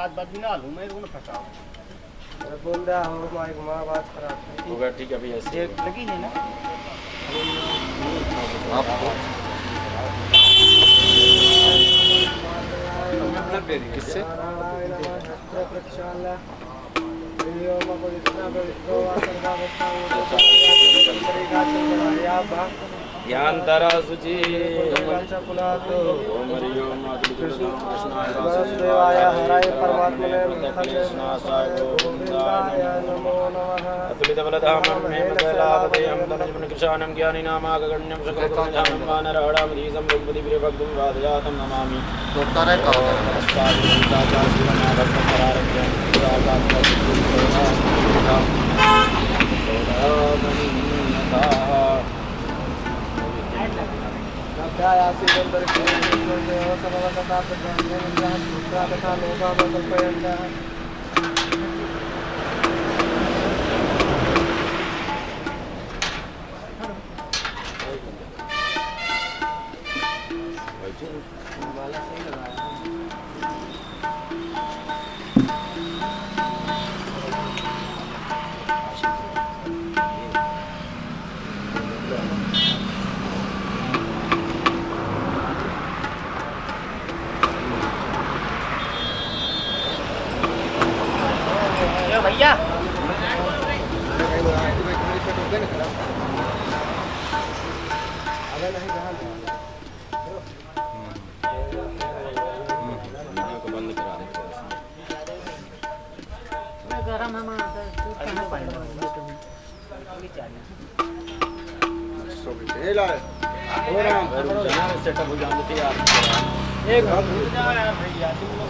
सात बात भी ना लूं मैं उन्हें फंसाऊं। बोल रहा हूँ माइक माँ बात खराब होगा ठीक है भैया ऐसे एक लगी है ना आपको किससे यांतरा सुचि देवाय हराय परमात्मने अतुलित बलधामं मे मदलावदेयं तनुजं कृशानं ज्ञानिनामागण्यं सकलगुणधामं वानरहणामधीशं भगवतीप्रियभक्तं वादयातं नमामि। भैया गरम है सेटअप हो जाने थे यार एक भैया तुम लोग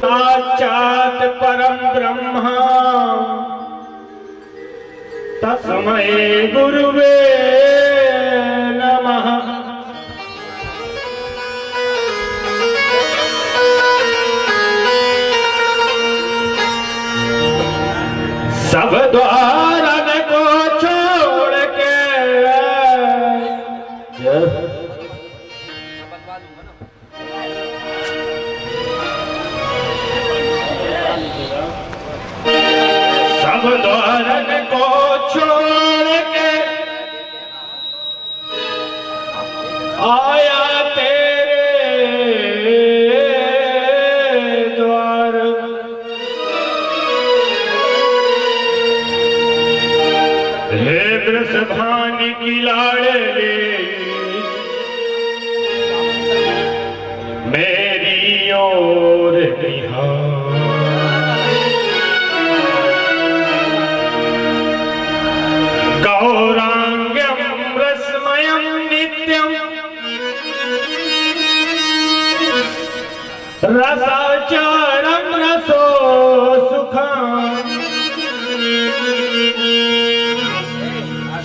साक्षात् परम ब्रह्म तस्मै गुरुवे नमः। सब द्वारन को छोड़ के सब द्वारन को छोड़ के आया तेरे द्वार। हे वृषभान की लाडली मेरी ओर निहार। गौरांगम रसमयम नित्यम रसाचारम रसो सुखम।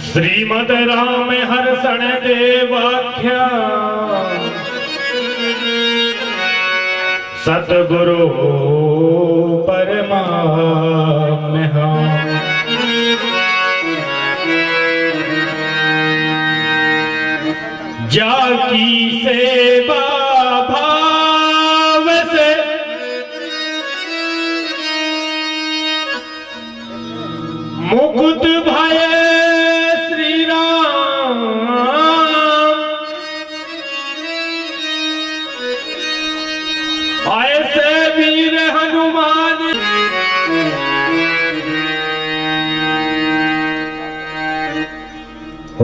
श्रीमद राम हर्षण देवाख्या सतगुरु परमात्मा। जाकी सेवा भाव से मुकुट भय श्री राम। ऐसे वीर हनुमान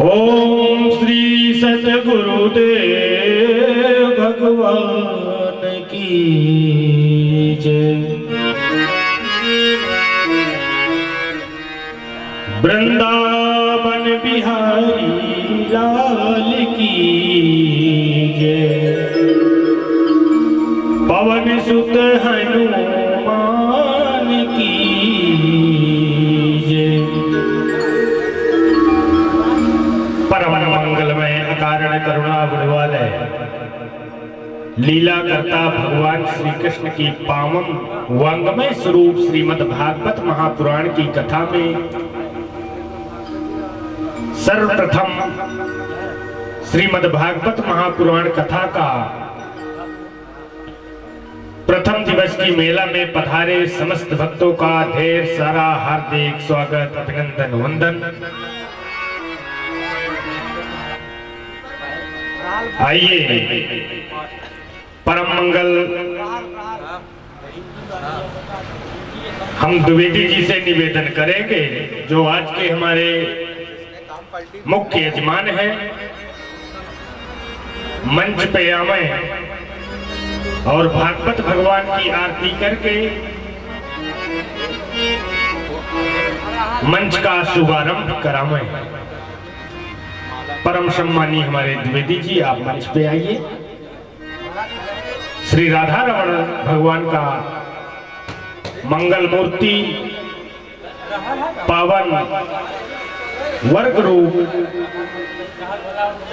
ओम श्री सतगुरुदेव भगवान की जय। वृंदावन बिहारी लाल की जय। पवन सुत हनुमान की जय। परम मंगलमय अकारण करुणा गुणवालय लीला करता भगवान श्री कृष्ण की पावन वांगमय स्वरूप श्रीमद् भागवत महापुराण की कथा में सर्वप्रथम श्रीमद् भागवत महापुराण कथा का प्रथम दिवस की मेला में पधारे समस्त भक्तों का ढेर सारा हार्दिक स्वागत, अभिनंदन, वंदन। आइए परम मंगल हम द्विवेदी जी से निवेदन करेंगे, जो आज के हमारे मुख्य यजमान हैं। मंच पे आवे और भागवत भगवान की आरती करके मंच का शुभारंभ करावे। परम सम्मानी हमारे द्विवेदी जी, आप मंच पे आइए। श्री राधा रमण भगवान का मंगल मूर्ति पावन वर्ग रूप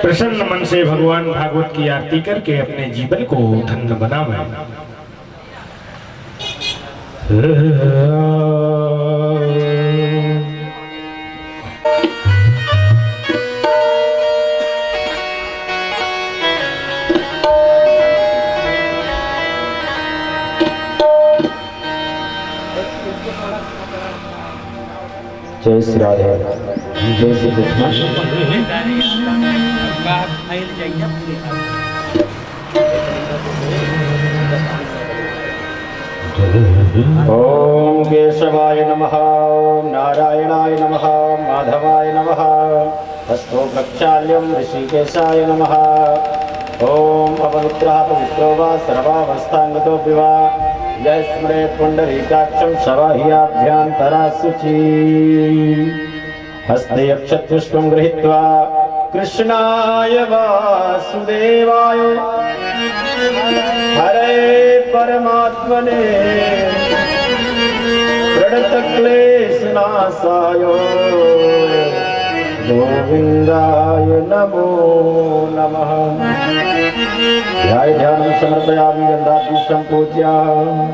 प्रसन्न मन से भगवान भागवत की आरती करके अपने जीवन को धन्य बनावे। जय श्री राधे, जय श्री कृष्ण। ओम केशवाय नमः, ओम नारायणाय नमः, माधवाय नमः, हस्तो प्रक्षाल्यं ऋषिकेशाय नमः। ओम अपवित्रः पवित्रो वा सर्वावस्थांगतो विवा यः स्मरेत् पुण्डरीकाक्षं शवाह्याभ्यन्तरा शुचि। हस्ते अक्षतपुष्पं गृहीत्वा कृष्णाय वासुदेवाय हरे परमात्मने प्रणतक्लेशनाशाय गोविंदाय नमो नमः। ध्यानं समर्पयामि, गन्धाभूषं पूज्यामि,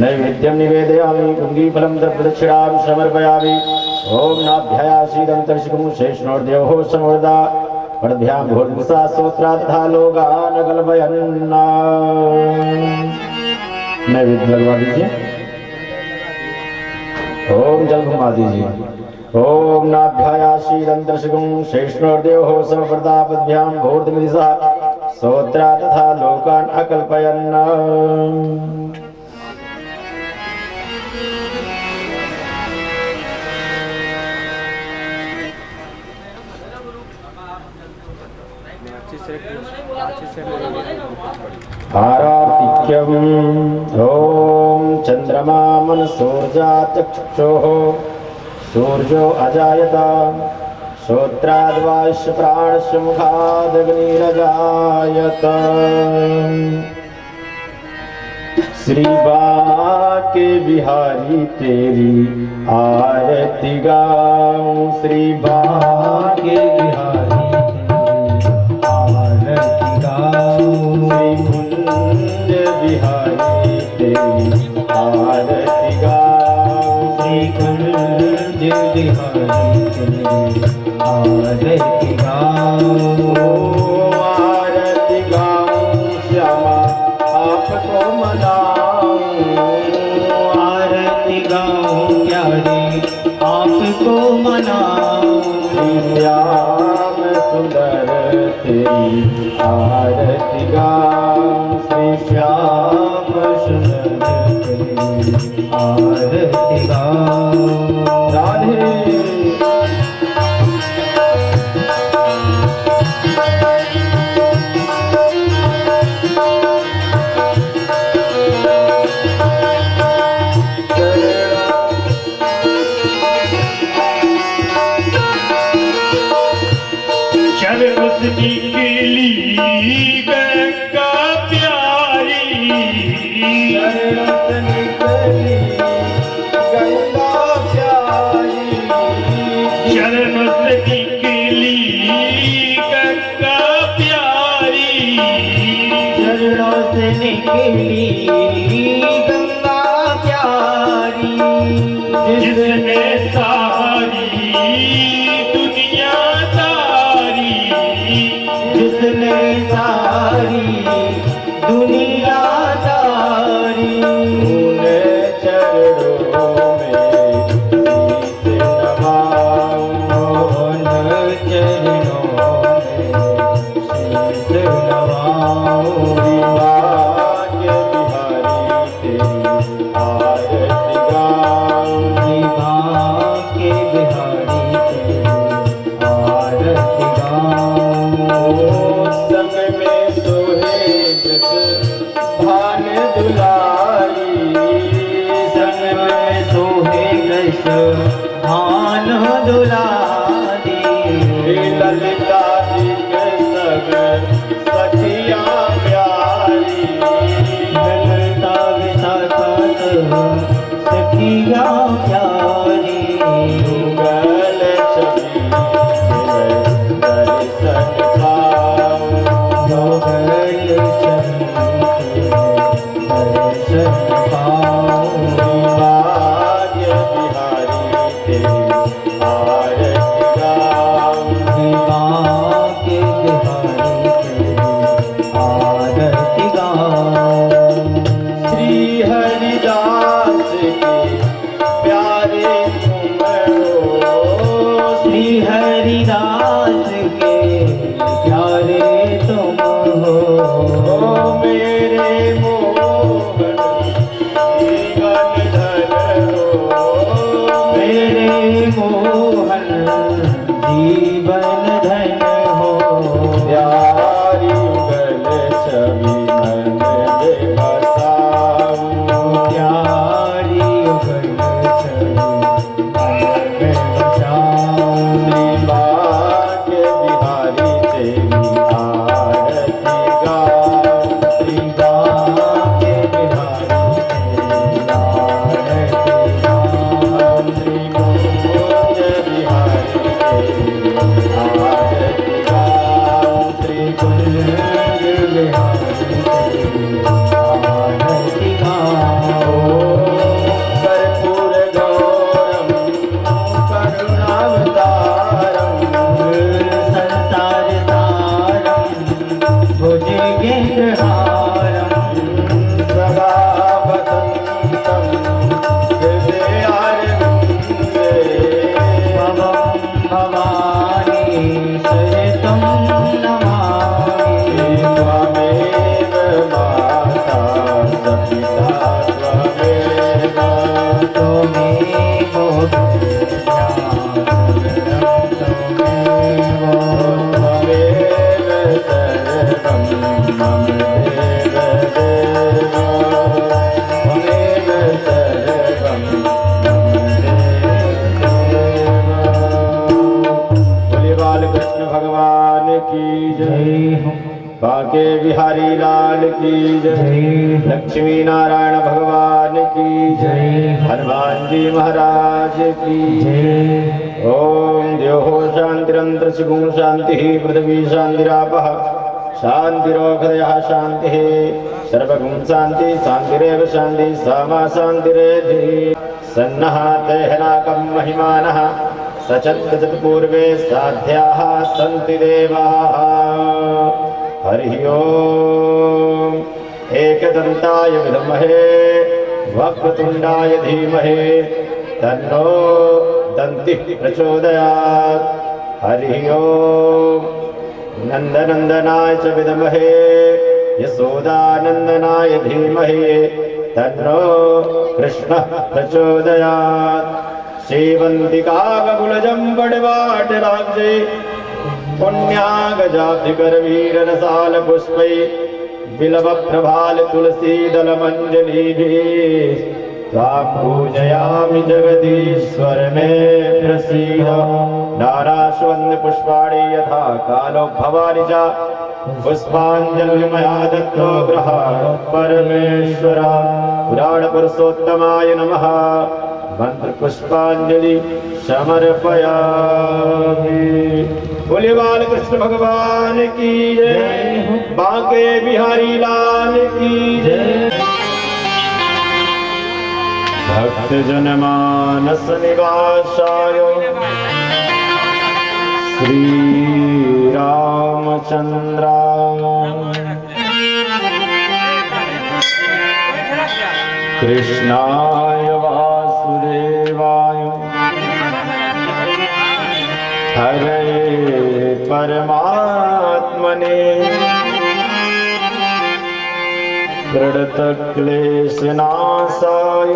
नैवेद्यं निवेदयामि, कुङ्गीफलं दर्पदक्षिणां समर्पयामि। ओम नाभ्यासीदं तर्षिकं शेषणोर्देवो समोर्दा पद्भ्यां भूर्भुसा स्तोत्रा तथा लोगान कल्पयन्ना। नैवेद्य लगवा दीजिए। ओम जल घुमा दीजिए। ओम नाभ्यासीदं तर्षिकं शेषणोर्देवो समोर्दा पद्भ्यां भूर्भुसा स्तोत्रा तथा लोकान अकल्पयन्ना। आरार्तिक्यम् ओम चंद्रमा मनसोर्जा चक्षुः सूर्यो अजायत श्रोत्राद्वायुष्य प्राणस्य मुखादग्निरजायत। श्री बाके बिहारी तेरी आरती गाऊं, श्री बाके बिहारी बिहारी तेरी आरती गाऊं, श्री कुंज बिहारी तेरी आरती गाऊं। आरती गाऊं श्यामा आपको मनाऊं, आरती गाऊं प्यारी आपको मनाऊं। श्याम सुंदर तेरी आरती गाऊं, श्री श्याम सुंदर तेरी आरती गाऊं। राधे उसकी केली गंगा प्यारी, गंगा प्यारी, चरण से निकली गंगा प्यारी, चरणों से निकली गंगा प्यारी। जिसने सारी दुनिया तारी, दुनियादारी उन चरणों में शीश नवाऊं, उन चरणों में शीश नवाऊं। भाग्य बिहारी तेरी आरती गाऊं, भाग्य बिहारी तेरी आरती गाऊं। संग में सोहे जग भान दुलारी, संग में सोहे रस भान दुलारी। ललिता जी के सब सखिया प्यारी, ललिता विशाखा सब सखिया प्यारी। गल छवि दर्शन पाऊं, मोगल चमके दर्शन पाऊं। भाग्य बिहारी तेरी आरती गाऊं, भाग्य बिहारी तेरी आरती गाऊं। श्री हरिदास के प्यारे तुम हो, श्री हरिदास के प्यारे तुम हो। मेरे मोहन जीवन धन हो, मेरे मोहन जीवन धन हो। प्यारी गल छवि मन में बसाऊं, प्यारी उगल छवि मन में बसाऊं। श्री भाग्य बिहारी तेरी आरती गाऊं, श्री भाग्य बिहारी तेरी आरती गाऊं। श्री कुंज बिहारी तेरी आरती गाऊं, श्री कुंज बिहारी तेरी आरती गाऊं। कर्पूर गौरम करुणावतारम, संसार सारं भुजगेन्द्रहारं। सदा वसन्तं हृदयारविन्दे, भवं भवानी सहितं नमामि। त्वमेव माता स पिता त्वमेव, त्वमेव ज्ञानगणं त्वमेव। त्वमेव सर्वं मम देव देव, त्वमेव सर्वं मम देव देव। बोले बालकृष्ण भगवान की जय, जय हो बांके बिहारी लाल की जय, जय हो लक्ष्मी नारायण भगवान की जय, जय हो हनुमान जी महाराज की जय। जय। ओम द्योः शान्तिरन्तरिक्षगुं शान्तिः, पृथिवी शान्तिरापः शान्तिरोषधयः शान्तिः, सर्वगुं शान्ति शान्तिरेव शान्तिः, सामा शान्तिरेधिः। सन्नः तेहनाकं महिमानः सचन्द्रजत पूर्वे साध्याः सन्ति देवाः। हरिः ओम्। एकदन्ताय विद्महे वक्रतुण्डाय धीमहि तन्नो दन्तिः प्रचोदयात्। हरिः ओम्। नन्दनन्दनाय च विद्महे यशोदानन्दनाय धीमहि तन्नो कृष्णः प्रचोदयात्। सेवन्तिकागकुलजं बडवाटराज्ये पुण्यागजाब्धिकरवीररसालपुष्पै बिल्वप्रभाल तुलसीदलमञ्जलीभिः त्वां पूजयामि जगदीश्वर मे प्रसीद। नाराश्वन्नपुष्पाणि यथा कालो भवानि च पुष्पाञ्जलिर्मया दत्तो गृहात् परमेश्वर। पुराणपुरुषोत्तमाय नमः। मंत्रपुष्पांजलि समर्पयामि। बोले बालकृष्ण भगवान की जय, बांके बिहारी लाल की जय। भक्त जनमानस निवासाय श्री रामचंद्राय कृष्णाय वासुदेवाय हरे परमात्मने प्रणतक्लेशनाशाय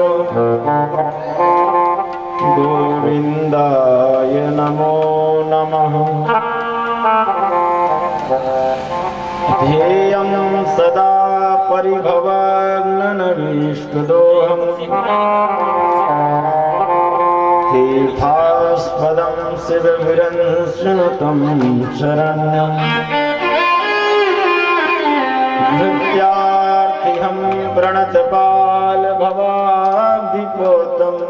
गोविन्दाय नमो नमः। ध्येयं सदा परिभवग्ननभीष्टदोहम् तीर्थास्पदं शिवभिरंशनुतं शरण्यम् धृत्यार्थिहं प्रणतपालभवाब्धिपोतम्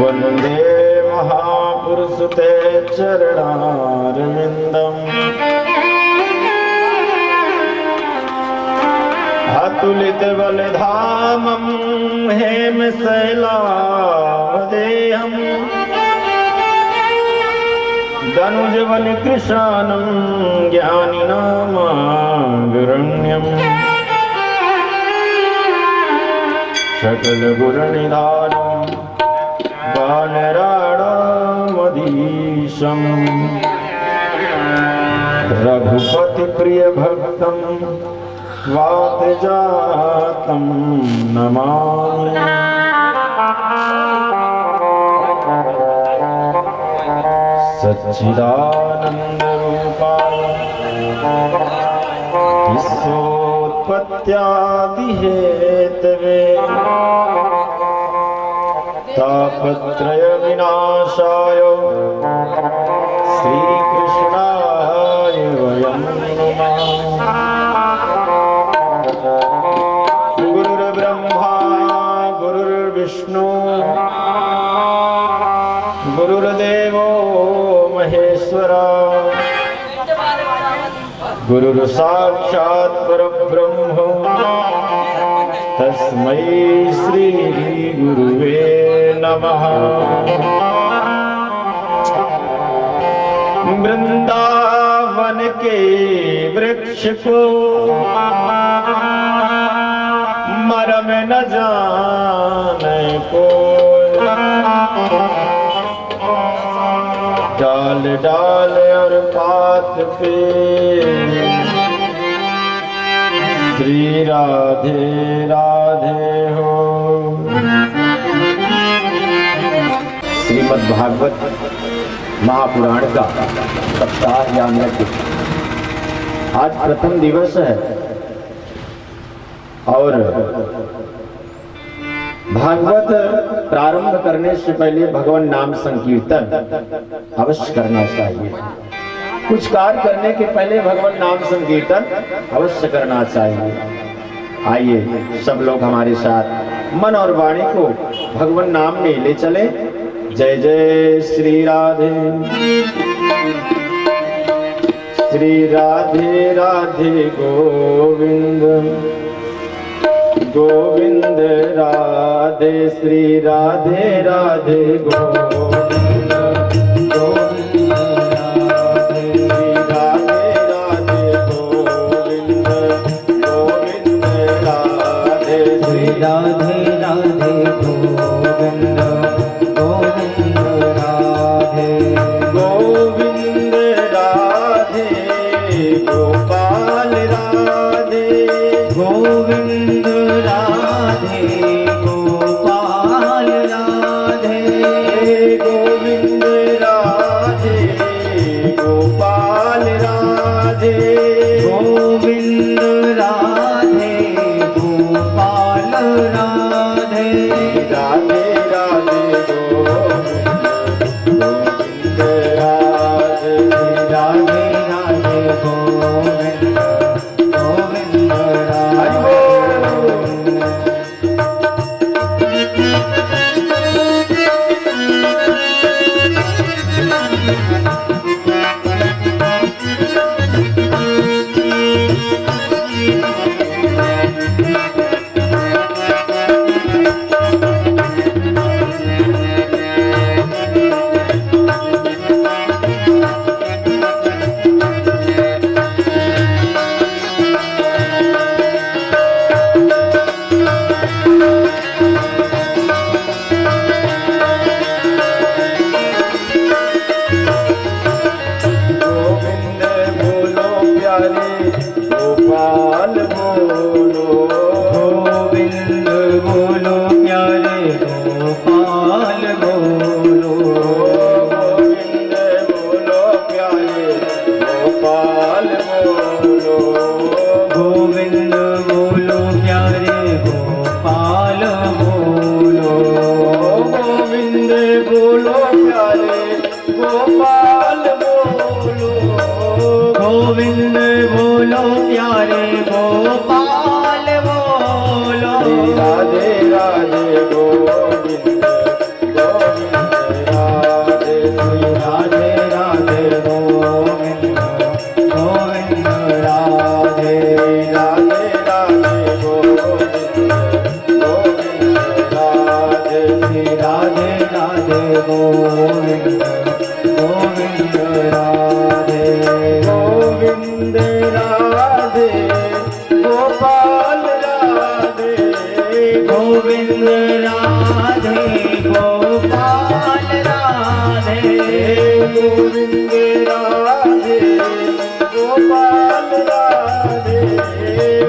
वन्दे महापुरुषते चरणारविन्दम्। अतुलितबलधामं हेमशैलावदेहम् दनुजबलकृशानं ज्ञानिनामाग्रण्यम् सकलगुणनिधानं वानराणामधीशम् रघुपतिप्रियभक्तं वातजातं नमामि। सच्चिदानन्दरूपाय विश्वोत्पत्त्यादिहेतवे तापत्रयविनाशाय श्रीकृष्णाय वयं नमः। गुरुर्ब्रह्मा गुरुर्विष्णु गुरुर्देवो महेश्वरा गुरुर्साक्षात् परब्रह्म तस्मै श्री गुरुवे नमः। वृंदावन के वृक्ष को मरम न जाने को डाल डाल और पात पे श्री राधे राधे हो। श्रीमद् भागवत महापुराण का सप्ताह या नृत्य आज प्रथम दिवस है और भागवत प्रारंभ करने से पहले भगवान नाम संकीर्तन अवश्य करना चाहिए। कुछ कार्य करने के पहले भगवान नाम संकीर्तन अवश्य करना चाहिए। आइए सब लोग हमारे साथ मन और वाणी को भगवान नाम में ले चले। जय जय श्री राधे श्री राधे राधे गोविंद गोविंद राधे श्री राधे राधे गोविंद गोविंद राधे श्री राधे राधे गोविंद गोविंद राधे श्री राधे राधे गोविंद गोविंद राधे गोविंद राधे गोपाल राधे गोविंद राधे गोपाल राधे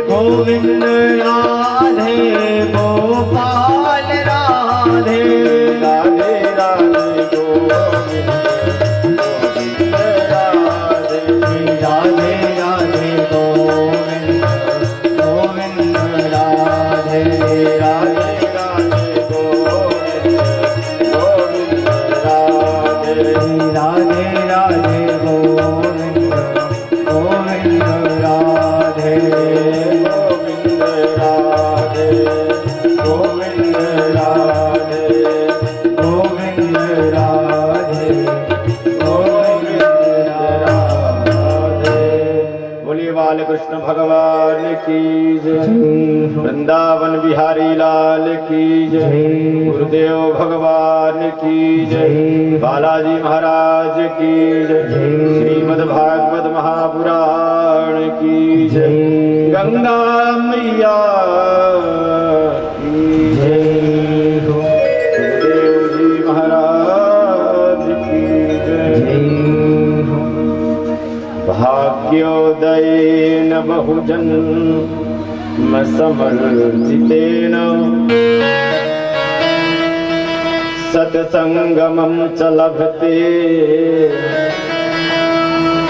गोविंद राधे गोपाल राधे राधे राधे गोविंद राधे राधे राधे गोविंद गोविंद राधे राधे राधे गोविंद गोविंद राधे राधे राधे गोविंद गोविंद राधे गोविंद राधे गोविंद राधे गोविंद राधे गोविंद राधे। बोलिए बाल कृष्ण भगवान की जय, वृंदावन बिहारी लाल की जय, गुरुदेव भगवान की जय, बालाजी महाराज की जय, श्रीमद् भागवत महापुराण की जय, गंगा मैया की जय, गुरुदेव जी महाराज की जय। भाग्योदयेन बहुजन समर्जितेन सत्संगमं च लभते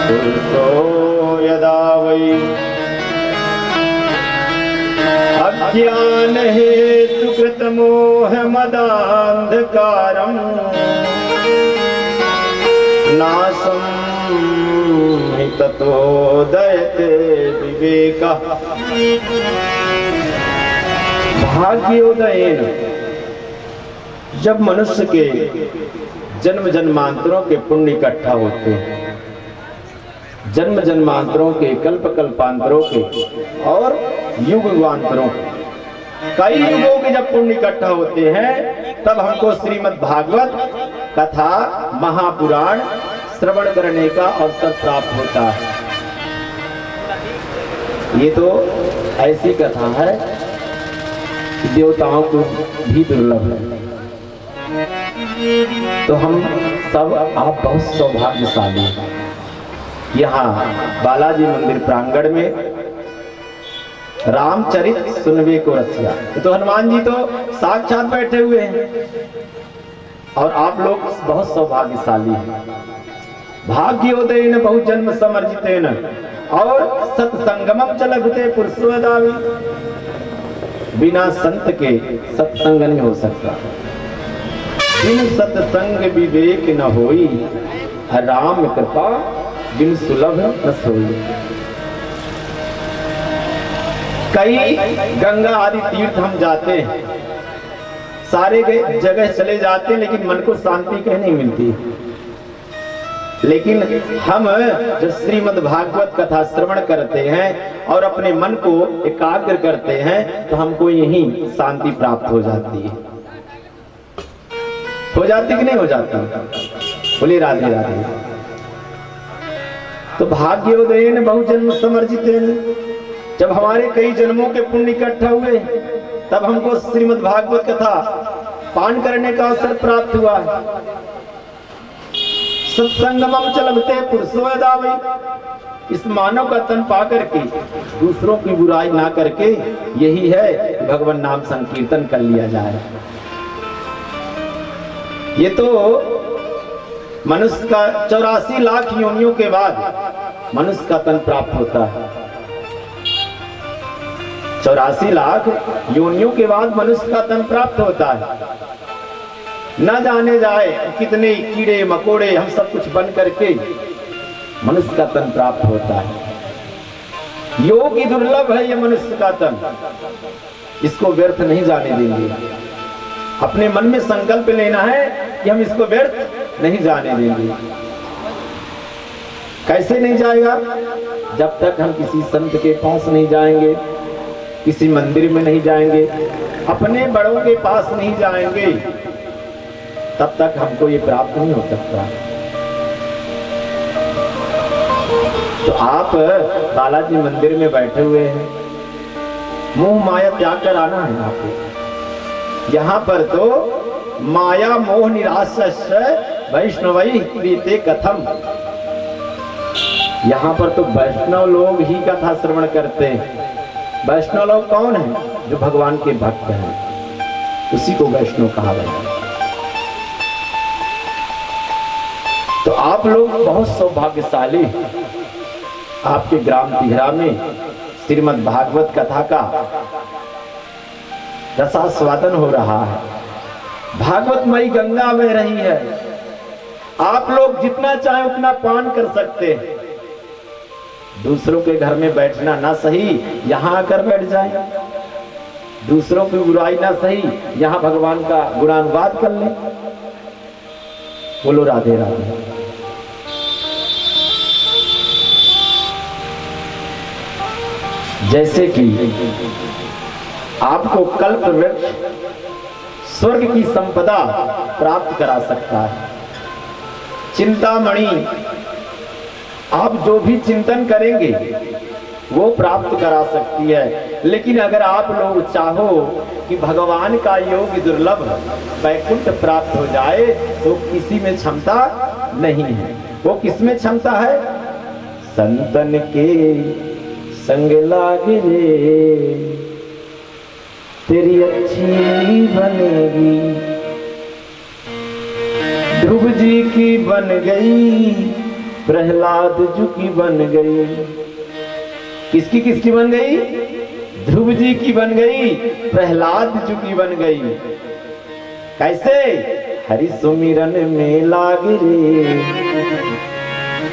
पुरुषो यदा वै अज्ञान हेतु कृत मोह मदान्धकारं नाशं हि ततो दयते विवेकः। भाग्योदयेन, जब मनुष्य के जन्म जन्मांतरों के पुण्य इकट्ठा होते हैं, जन्म जन्मांतरों के कल्प कल्पांतरों के और युग युगांतरों के, कई युगों के जब पुण्य इकट्ठा होते हैं तब हमको श्रीमद् भागवत कथा महापुराण श्रवण करने का अवसर प्राप्त होता है। ये तो ऐसी कथा है कि देवताओं को भी दुर्लभ है। तो हम सब आप बहुत सौभाग्यशाली हैं। यहाँ बालाजी मंदिर प्रांगण में रामचरित सुनवे को रसिया, तो हनुमान जी तो साक्षात बैठे हुए हैं और आप लोग बहुत सौभाग्यशाली हैं। भाग्योदयेन बहुजन्म समर्जितेन और सत्संगमं च लभते पुरुषो यदा वै। बिना संत के सत्संग नहीं हो सकता। बिन सत्संग विवेक न होई, राम कृपा बिन सुलभ न सोई। कई गंगा आदि तीर्थ हम जाते हैं, सारे जगह चले जाते हैं, लेकिन मन को शांति कहीं नहीं मिलती। लेकिन हम जब श्रीमद् भागवत कथा श्रवण करते हैं और अपने मन को एकाग्र करते हैं तो हमको यही शांति प्राप्त हो जाती है। हो जाती कि नहीं हो जाती? बोलिए राधे राधे। तो भाग्योदयेन बहुजन्म समर्जितेन, जब हमारे कई जन्मों के पुण्य इकट्ठा हुए तब हमको श्रीमद् भागवत कथा पान करने का अवसर प्राप्त हुआ। सत्संगमं च लभते पुरुषो यदा वै। इस मानव का तन पा करके दूसरों की बुराई ना करके यही है भगवान नाम संकीर्तन कर लिया जाए। ये तो मनुष्य का 84 लाख योनियों के बाद मनुष्य का तन प्राप्त होता है। 84 लाख योनियों के बाद मनुष्य का तन प्राप्त होता है। न जाने जाए कितने कीड़े मकोड़े हम सब कुछ बन करके मनुष्य का तन प्राप्त होता है। योगी दुर्लभ है ये मनुष्य का तन, इसको व्यर्थ नहीं जाने देंगे। अपने मन में संकल्प लेना है कि हम इसको व्यर्थ नहीं जाने देंगे। कैसे नहीं जाएगा? जब तक हम किसी संत के पास नहीं जाएंगे, किसी मंदिर में नहीं जाएंगे, अपने बड़ों के पास नहीं जाएंगे, तब तक हमको ये प्राप्त नहीं हो सकता। तो आप बालाजी मंदिर में बैठे हुए हैं, मोह माया त्याग कर आना है आपको। यहाँ पर तो माया मोह निराश्य वैष्णवई प्रीते कथम, यहाँ पर तो वैष्णव लोग ही कथा श्रवण करते हैं। वैष्णव लोग कौन है? जो भगवान के भक्त हैं, उसी को वैष्णव कहा गया है। तो आप लोग बहुत सौभाग्यशाली, आपके ग्राम तिघरा में श्रीमद् भागवत कथा का रसास्वादन हो रहा है। भागवतमयी गंगा बह रही है। आप लोग जितना चाहे उतना पान कर सकते हैं। दूसरों के घर में बैठना ना सही, यहां आकर बैठ जाए। दूसरों की बुराई ना सही, यहां भगवान का गुणानुवाद कर ले। बोलो राधे राधे। जैसे कि आपको कल्प वृक्ष स्वर्ग की संपदा प्राप्त करा सकता है। चिंतामणि, आप जो भी चिंतन करेंगे वो प्राप्त करा सकती है। लेकिन अगर आप लोग चाहो कि भगवान का योग दुर्लभ वैकुंठ प्राप्त हो जाए तो किसी में क्षमता नहीं है। वो किसमें क्षमता है? संतन के संग लागे रे तेरी अच्छी बनेगी। ध्रुव जी की बन गई, प्रहलाद जी की बन गई। किसकी बन गई? ध्रुव जी की बन गई, प्रहलाद जी की बन गई। कैसे? हरि सुमिरन में लाग रे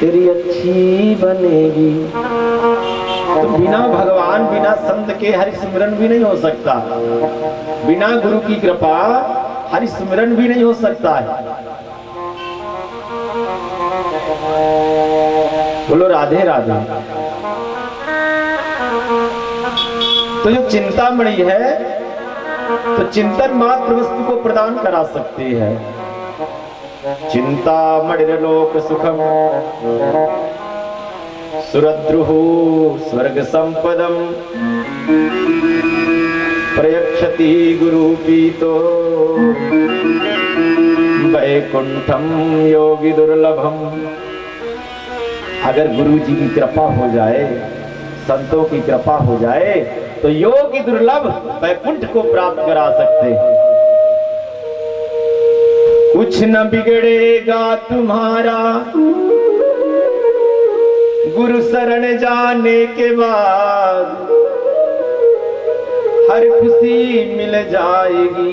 तेरी अच्छी बनेगी। तो बिना भगवान, बिना संत के हरि सुमिरन भी नहीं हो सकता। बिना गुरु की कृपा हरि सुमिरन भी नहीं हो सकता है। बोलो राधे राधे। तो जो चिंतामणि है, तो चिंतन मात्र वस्तु को प्रदान करा सकते हैं। चिंतामणि लोक सुखम सुरद्रुः स्वर्ग संपदम प्रयक्षति गुरु पीतो वैकुंठम योगी दुर्लभम। अगर गुरु जी की कृपा हो जाए, संतों की कृपा हो जाए तो योगी दुर्लभ वैकुंठ को प्राप्त करा सकते हैं। कुछ न बिगड़ेगा तुम्हारा गुरु शरण जाने के बाद, हर खुशी मिल जाएगी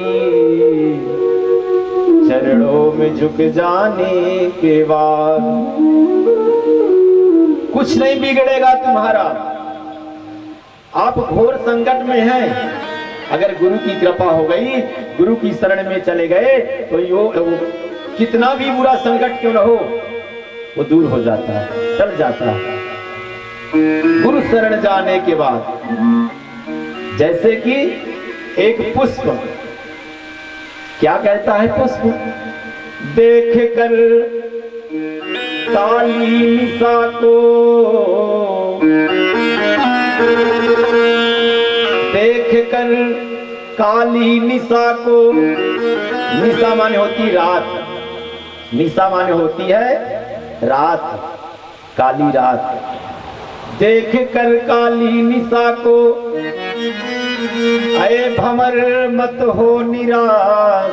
चरणों में झुक जाने के बाद। कुछ नहीं बिगड़ेगा तुम्हारा। आप घोर संकट में हैं, अगर गुरु की कृपा हो गई, गुरु की शरण में चले गए तो कितना भी बुरा संकट क्यों न हो वो दूर हो जाता है, टल जाता है गुरु शरण जाने के बाद। जैसे कि एक पुष्प, क्या कहता है पुष्प? देख कर काली निशा को, देख कर काली निशा को। निशा माने होती रात, निशा माने होती है रात, काली रात। देख कर काली निशा को, अये भंवर मत हो निराश।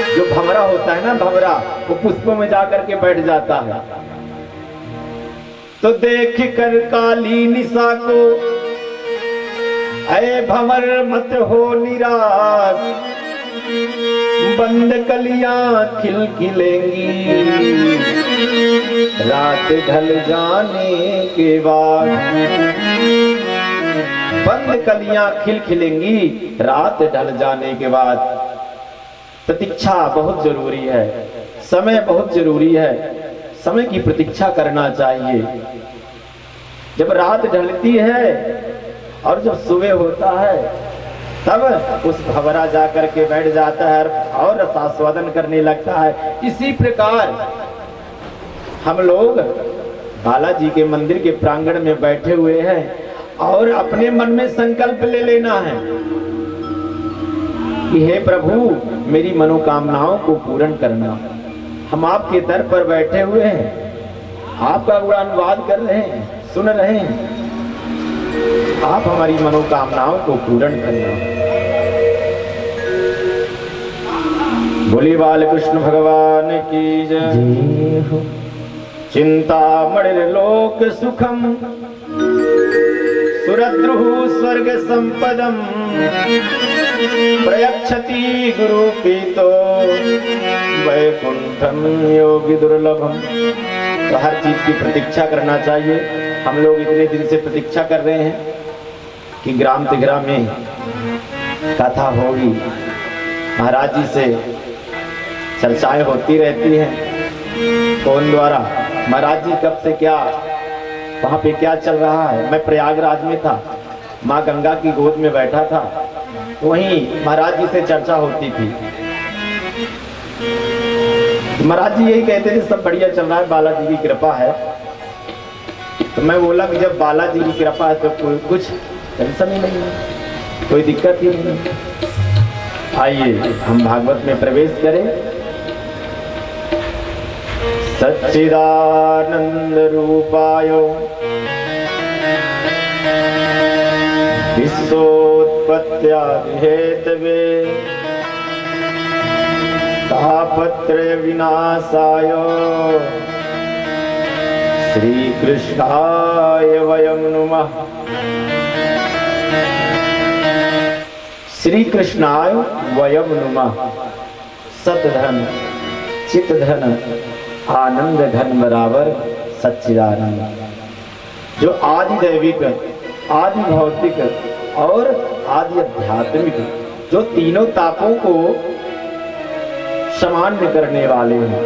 जो भंवरा होता है ना, भंवरा, वो पुष्पों में जाकर के बैठ जाता है। तो देख कर काली निशा को, अये भंवर मत हो निराश। बंद कलियां खिलखिलेंगी रात ढल जाने के बाद। बंद कलियां खिलखिलेंगी रात ढल जाने के बाद। प्रतीक्षा बहुत जरूरी है, समय बहुत जरूरी है। समय की प्रतीक्षा करना चाहिए। जब रात ढलती है और जब सुबह होता है तब उस भंवरा जाकर के बैठ जाता है और रसास्वादन करने लगता है। इसी प्रकार हम लोग बालाजी के मंदिर के प्रांगण में बैठे हुए हैं और अपने मन में संकल्प ले लेना है कि हे प्रभु मेरी मनोकामनाओं को पूर्ण करना। हम आपके दर पर बैठे हुए हैं, आपका गुणानुवाद कर रहे हैं, सुन रहे हैं। आप हमारी मनोकामनाओं को पूर्ण करना। बोले बालकृष्ण भगवान की जय। जय हो। चिंतामणिर्लोक सुखम सुरद्रुः स्वर्ग संपदम प्रयच्छति गुरु पीतो वैकुंठम योगी दुर्लभम। तो हर चीज की प्रतीक्षा करना चाहिए। हम लोग इतने दिन से प्रतीक्षा कर रहे हैं कि ग्राम तिगरा में कथा होगी, महाराज जी से चर्चाएं होती रहती हैं फोन द्वारा। महाराज जी कब से क्या वहां पे क्या चल रहा है। मैं प्रयागराज में था, माँ गंगा की गोद में बैठा था, वहीं महाराज जी से चर्चा होती थी। महाराज जी यही कहते थे सब बढ़िया चल रहा है, बालाजी की कृपा है। तो मैं बोला कि जब बालाजी की कृपा है तो कोई कुछ टेंशन ही नहीं है, कोई दिक्कत ही नहीं। आइए हम भागवत में प्रवेश करें। सच्चिदानंद रूपाय विश्वोत्पत्त्यादि हेतवे तापत्रय विनाशाय श्री कृष्णाय वयं नमः। श्री कृष्णाय वयं नमः। सतधन चितधन आनंद घन बराबर सच्चिदानंद। जो आदि दैविक, आदि भौतिक और आदि आध्यात्मिक, जो तीनों तापों को सामान्य करने वाले हैं,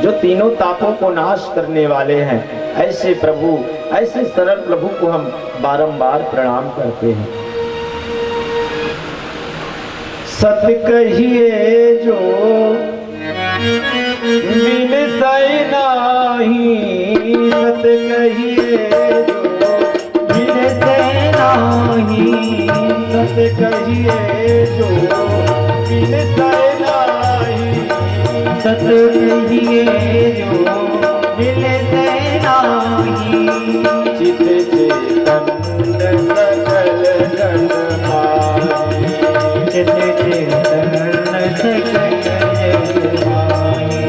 जो तीनों तापों को नाश करने वाले हैं, ऐसे प्रभु, ऐसे सरल प्रभु को हम बारंबार प्रणाम करते हैं। सत्य कहिए जो बिनसै नाही, सत्य कहिए जो बिनसै नाही, सत्य कहिए जो बिनसै नाही, सत्य कहिए जो बिनसै नाही। चित चेतन सकल जन माही, चित चेतन सकल जन माही,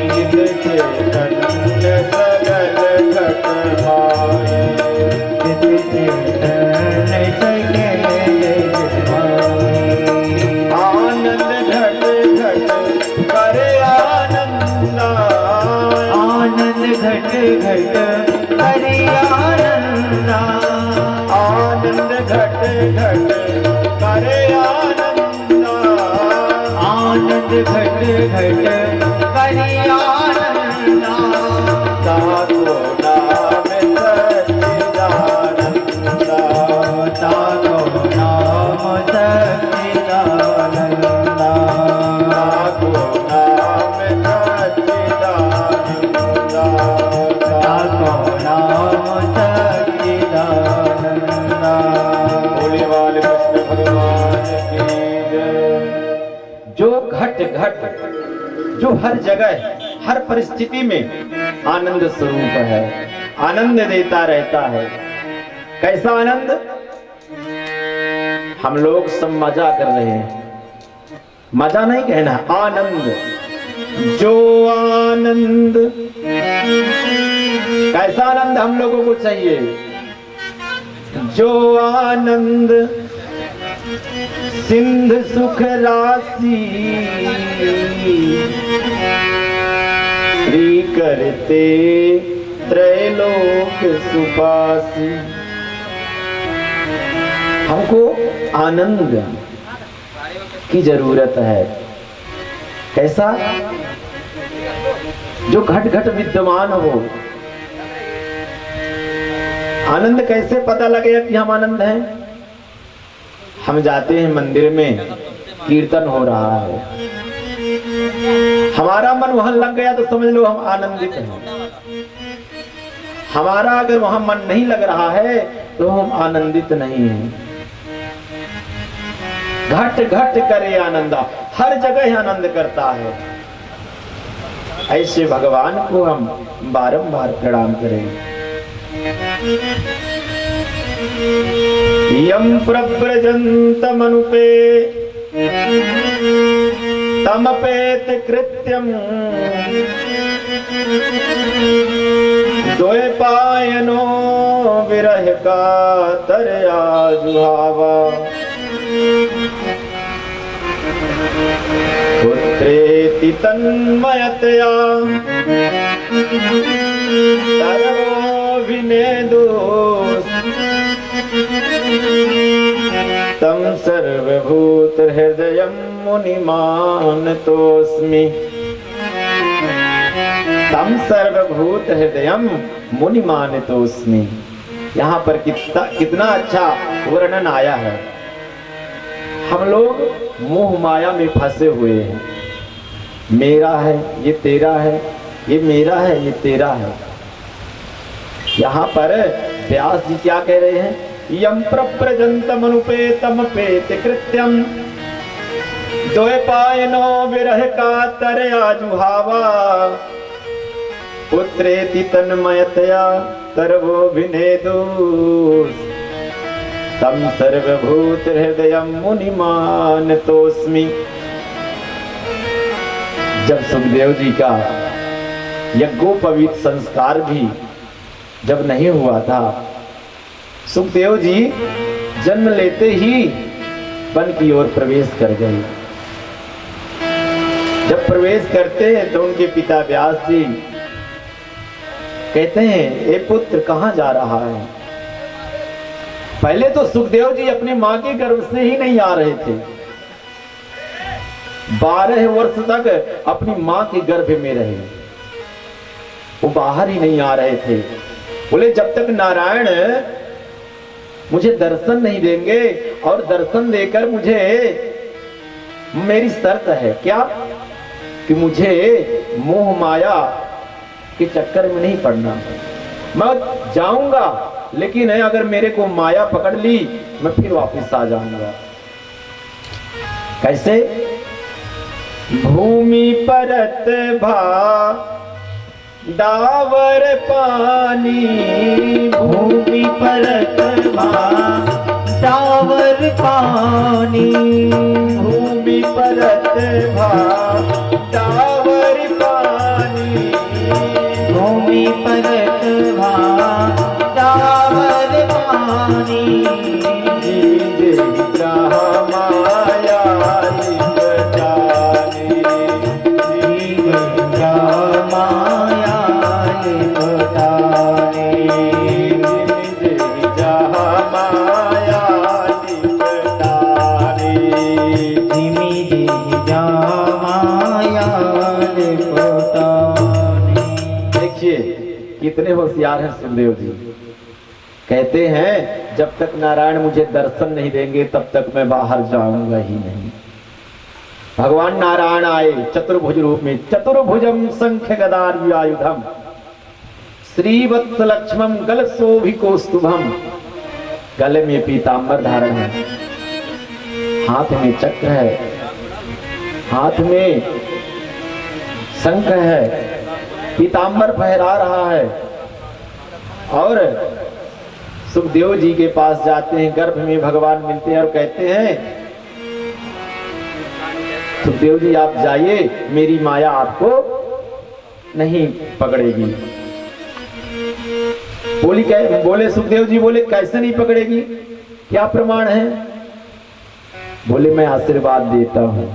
चित चेतन सकल घट माही, चित चेतन सकल जन माही। आनंद घट घट करे आनंदा, आनंद घट घट करे आनंदा, आनंद घट घट करे आनंदा, आनंद घट घट करे आनंदा। ताको नाम सच्चिदानंदा, ताको नाम सच्चिदानंदा, ताको नाम सच्चिदानंदा, ताको नाम सच्चिदानंदा। बोले वाले कृष्ण भगवान की जय। जो घट घट, जो हर जगह, हर परिस्थिति में आनंद स्वरूप है, आनंद देता रहता है। कैसा आनंद? हम लोग सब मजा कर रहे हैं, मजा नहीं कहना, आनंद। जो आनंद, कैसा आनंद हम लोगों को चाहिए? जो आनंद सिंध सुख राशि श्री करते त्रैलोक सुपासी। हमको आनंद की जरूरत है। कैसा? जो घट घट विद्यमान हो। आनंद कैसे पता लगेगा कि हम आनंद हैं? हम जाते हैं मंदिर में, कीर्तन हो रहा है, हमारा मन वहां लग गया तो समझ लो हम आनंदित हैं। हमारा अगर वहां मन नहीं लग रहा है तो हम आनंदित नहीं हैं। घट घट करे आनंदा, हर जगह आनंद करता है। ऐसे भगवान को हम बारंबार प्रणाम करें। यम प्रव्रजन्तमनुपे तमपेत कृत्यम द्वैपायनो विरह का तरया जुहावा पुत्रेति तन्मयतया सर्वो विनेदु तम सर्वभूत हृदयं मुनिमानतोऽस्मि तम सर्वभूत हृदयं मुनिमानतोऽस्मि। यहाँ पर कितना अच्छा वर्णन आया है। हम लोग मोह माया में फंसे हुए हैं। मेरा है, ये तेरा है, ये मेरा है, ये तेरा है। यहाँ पर व्यास जी क्या कह रहे हैं? यम प्रव्रजन्तमनुपेतमपेत कृत्यम द्वैपायनो विरह का तरया जुहावा पुत्रेति तन्मयतया सर्वो विनेदु तम सर्वभूत हृदयं मुनिमानतोऽस्मि। जब सुखदेव जी का यज्ञोपवीत संस्कार भी जब नहीं हुआ था, सुखदेव जी जन्म लेते ही वन की ओर प्रवेश कर गए। जब प्रवेश करते हैं तो उनके पिता व्यास जी कहते हैं, ए पुत्र कहां जा रहा है? पहले तो सुखदेव जी अपनी मां के गर्भ से ही नहीं आ रहे थे। 12 वर्ष तक अपनी मां के गर्भ में रहे, वो बाहर ही नहीं आ रहे थे। बोले जब तक नारायण मुझे दर्शन नहीं देंगे, और दर्शन देकर मुझे, मेरी शर्त है क्या कि मुझे मोह माया के चक्कर में नहीं पड़ना। मैं जाऊंगा, लेकिन अगर मेरे को माया पकड़ ली मैं फिर वापस आ जाऊंगा। कैसे? भूमि परत भा डावर पानी, भूमि परत भा डावर पानी, भूमि परत भा डावर पानी, भूमि परत भा डावर पानी, माया कितने होशियार हैं सुखदेव जी। कहते हैं जब तक नारायण मुझे दर्शन नहीं देंगे तब तक मैं बाहर जाऊंगा ही नहीं। भगवान नारायण आए चतुर्भुज रूप में, चतुर्भुजम शंख गदार व्यायुधम श्रीवत्स लक्ष्मम गल शोभिकोस्तुभम। गले में पीतांबर धारण है, हाथ में चक्र है, हाथ में शंख है, पीतांबर फहरा रहा है। और सुखदेव जी के पास जाते हैं, गर्भ में भगवान मिलते हैं और कहते हैं सुखदेव जी आप जाइए, मेरी माया आपको नहीं पकड़ेगी। बोले सुखदेव जी बोले कैसे नहीं पकड़ेगी, क्या प्रमाण है? बोले मैं आशीर्वाद देता हूं,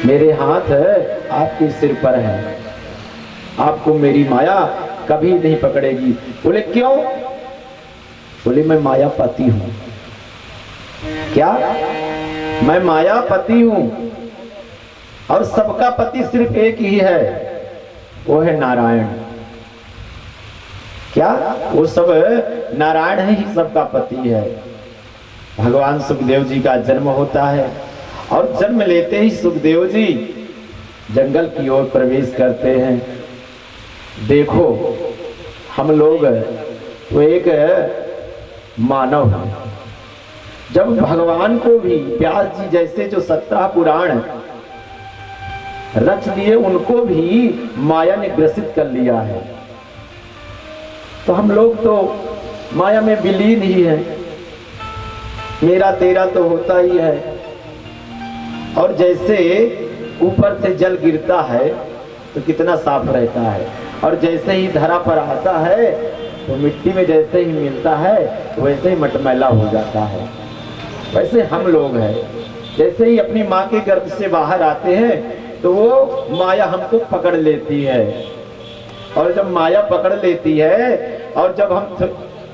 मेरे हाथ आपके सिर पर है, आपको मेरी माया कभी नहीं पकड़ेगी। बोले क्यों? बोले मैं मायापति हूं। क्या? मैं मायापति हूं, और सबका पति सिर्फ एक ही है, वो है नारायण। क्या? वो सब नारायण ही सबका पति है। भगवान सुखदेव जी का जन्म होता है, और जन्म लेते ही सुखदेव जी जंगल की ओर प्रवेश करते हैं। देखो हम लोग तो एक मानव हैं, जब भगवान को भी व्यास जी जैसे जो 17 पुराण रच दिए, उनको भी माया ने ग्रसित कर लिया है। तो हम लोग तो माया में विलीन ही है, मेरा तेरा तो होता ही है। और जैसे ऊपर से जल गिरता है तो कितना साफ रहता है, और जैसे ही धरा पर आता है तो मिट्टी में जैसे ही मिलता है वैसे ही मटमैला हो जाता है। वैसे हम लोग हैं, जैसे ही अपनी माँ के गर्भ से बाहर आते हैं तो वो माया हमको पकड़ लेती है, और जब माया पकड़ लेती है और जब हम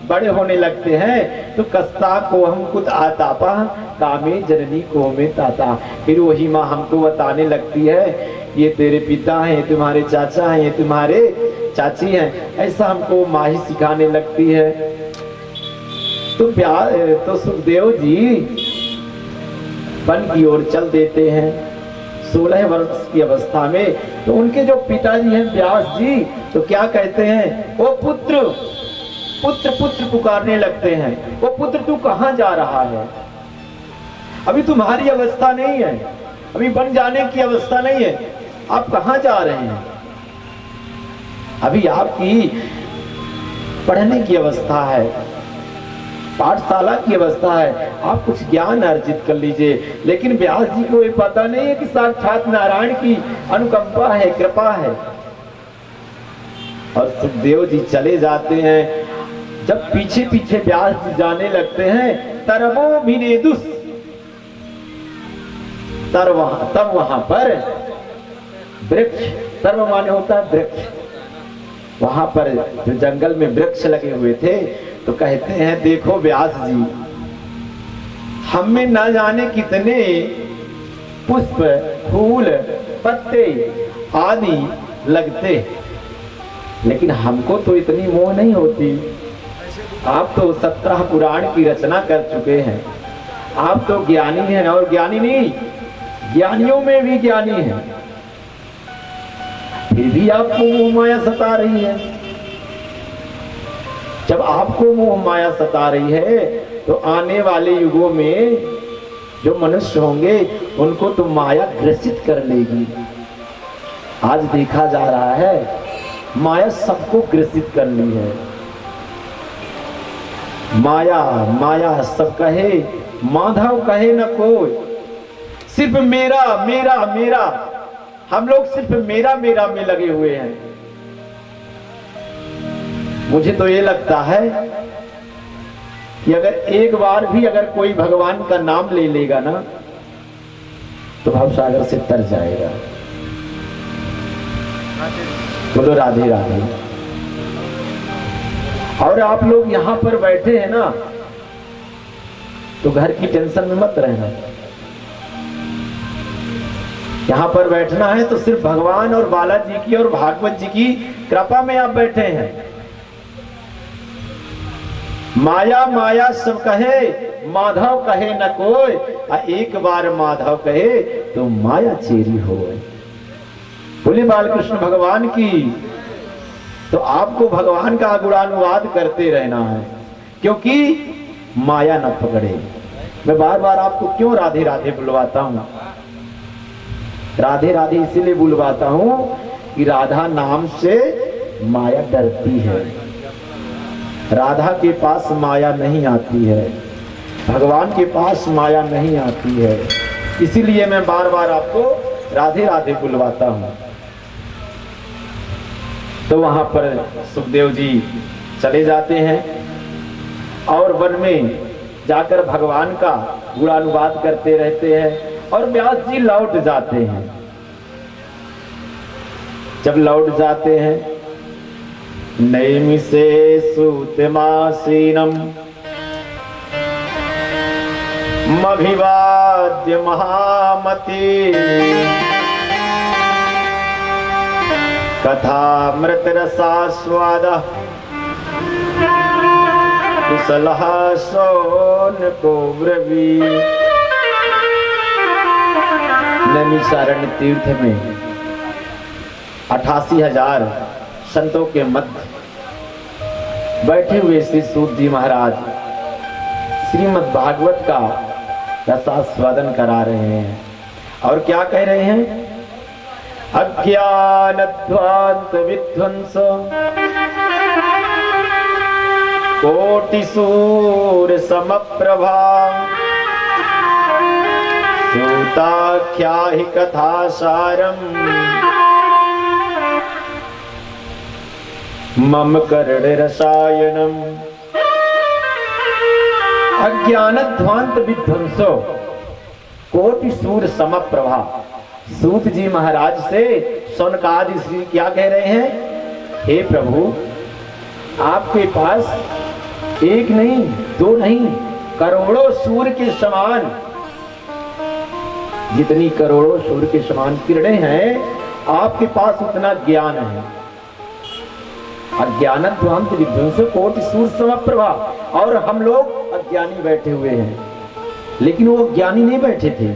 बड़े होने लगते हैं तो कस्ता को हम कुछ आतापा कामे जननी को में ताता, फिर वही माँ हमको बताने लगती है ये तेरे पिता हैं, तुम्हारे चाचा हैं, ये तुम्हारे चाची हैं, ऐसा हमको माँ ही सिखाने लगती है। तो सुखदेव जी वन की ओर चल देते हैं 16 वर्ष की अवस्था में। तो उनके जो पिताजी हैं व्यास जी, तो क्या कहते हैं, ओ पुत्र पुत्र पुत्र पुकारने लगते हैं। वो पुत्र तू कहाँ जा रहा है, अभी तुम्हारी अवस्था नहीं है, अभी बन जाने की अवस्था नहीं है, आप कहाँ जा रहे हैं, अभी आपकी पढ़ने की अवस्था है, पाठशाला की अवस्था है, आप कुछ ज्ञान अर्जित कर लीजिए। लेकिन व्यास जी को ये पता नहीं है कि साक्षात नारायण की अनुकंपा है, कृपा है। और सुखदेव जी चले जाते हैं। जब पीछे पीछे व्यास जी जाने लगते हैं, तरवो भिनेदुस, तब वहां पर वृक्ष, सर्व माने होता है वृक्ष, वहां पर जो जंगल में वृक्ष लगे हुए थे, तो कहते हैं देखो व्यास जी, हम में न जाने कितने पुष्प फूल पत्ते आदि लगते, लेकिन हमको तो इतनी मोह नहीं होती। आप तो 17 पुराण की रचना कर चुके हैं, आप तो ज्ञानी हैं, और ज्ञानी नहीं, ज्ञानियों में भी ज्ञानी हैं, फिर भी आपको मोह माया सता रही है। जब आपको मोह माया सता रही है तो आने वाले युगों में जो मनुष्य होंगे उनको तो माया ग्रसित कर लेगी। आज देखा जा रहा है माया सबको ग्रसित कर ली है। माया माया सब कहे, माधव कहे न कोई, सिर्फ मेरा मेरा मेरा, हम लोग सिर्फ मेरा मेरा में लगे हुए हैं। मुझे तो ये लगता है कि अगर एक बार भी अगर कोई भगवान का नाम ले लेगा ना तो भवसागर से तर जाएगा। बोलो राधे राधे। और आप लोग यहां पर बैठे हैं ना, तो घर की टेंशन में मत रहना। यहां पर बैठना है तो सिर्फ भगवान और बालाजी की और भागवत जी की कृपा में आप बैठे हैं। माया माया सब कहे, माधव कहे न कोई, एक बार माधव कहे तो माया चेरी हो। बोले बालकृष्ण भगवान की। तो आपको भगवान का गुणानुवाद करते रहना है, क्योंकि माया न पकड़े। मैं बार बार आपको क्यों राधे राधे बुलवाता हूं? राधे राधे इसीलिए बुलवाता हूं कि राधा नाम से माया डरती है। राधा के पास माया नहीं आती है, भगवान के पास माया नहीं आती है, इसीलिए मैं बार बार आपको राधे राधे बुलवाता हूं। तो वहां पर सुखदेव जी चले जाते हैं और वन में जाकर भगवान का गुणानुवाद करते रहते हैं, और व्यास जी लौट जाते हैं। जब लौट जाते हैं, नैमिषे सूतमासीनम मभिवाद्य महामति, कथामृत रसास्वाद कुशलः सोन को ब्रवी। नैमिषारण्य तीर्थ में 88,000 संतों के मध्य बैठे हुए श्री सूत जी महाराज श्रीमद् भागवत का रसास्वादन करा रहे हैं। और क्या कह रहे हैं? अज्ञानध्वांत विध्वंस कोटि सूर्य समप्रभा सूताख्याहि कथा सारम मम कर्ण रसायनम। अज्ञानध्वांत विध्वंसो कोटि सूर्य समप्रभा। सूत जी महाराज से सौनकादि श्री क्या कह रहे हैं? हे प्रभु, आपके पास एक नहीं, दो नहीं, करोड़ों सूर्य के समान, जितनी करोड़ों सूर्य के समान किरणें हैं, आपके पास उतना ज्ञान है। अज्ञानध्वांत विध्वंसो कोटि सूर्य समप्रभा। और हम लोग अज्ञानी बैठे हुए हैं, लेकिन वो ज्ञानी नहीं बैठे थे।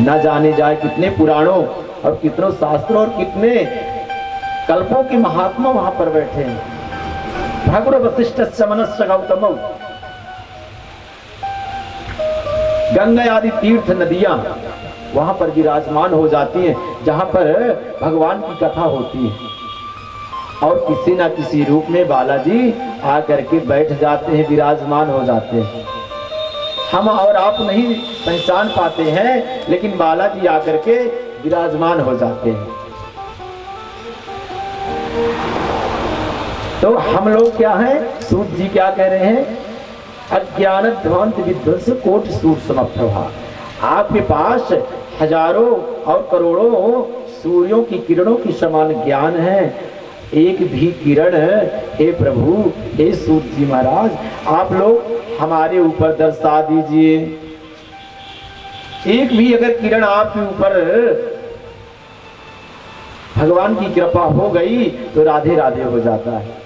न जाने जाए कितने पुराणों और कितनों शास्त्रों और कितने कल्पों के महात्मा वहां पर बैठे हैं। भगवत वशिष्ठ समनस्य गौतम, गंगा आदि तीर्थ नदियां वहां पर विराजमान हो जाती हैं, जहां पर भगवान की कथा होती है। और किसी ना किसी रूप में बालाजी आकर के बैठ जाते हैं, विराजमान हो जाते हैं। हम और आप नहीं पहचान पाते हैं, लेकिन बालाजी आकर के विराजमान हो जाते हैं। तो हम लोग क्या हैं? सूत जी क्या कह रहे हैं? अज्ञानध्वांत विध्वंस कोटि सूर्य समप्रभा। आपके पास हजारों और करोड़ों सूर्यों की किरणों की समान ज्ञान है। एक भी किरण, हे प्रभु, हे सूत जी महाराज, आप लोग हमारे ऊपर दर्शा दीजिए। एक भी अगर किरण आपके ऊपर भगवान की कृपा हो गई तो राधे राधे हो जाता है।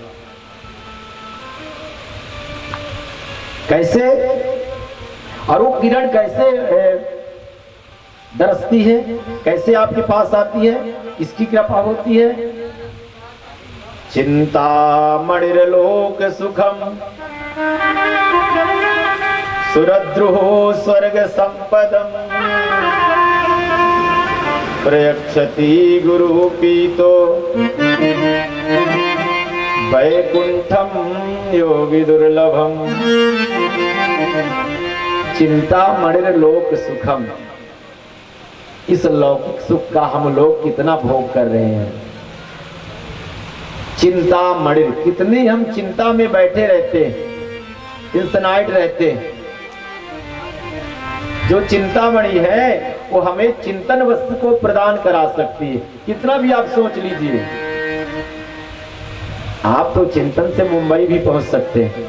कैसे? और वो किरण कैसे दरसती है, कैसे आपके पास आती है, किसकी कृपा होती है? चिंता मणिर्लोक सुखम सुरद्रुहो स्वर्ग संपदम प्रयक्षति गुरु पीतो वैकुंठम योगी दुर्लभम। चिंता मणिर्लोक सुखम, इस लौकिक सुख का हम लोग कितना भोग कर रहे हैं। चिंता मणिर, कितने हम चिंता में बैठे रहते हैं, इंसनाइट रहते हैं। जो चिंतामणि है वो हमें चिंतन वस्तु को प्रदान करा सकती है। कितना भी आप सोच लीजिए, आप तो चिंतन से मुंबई भी पहुंच सकते हैं,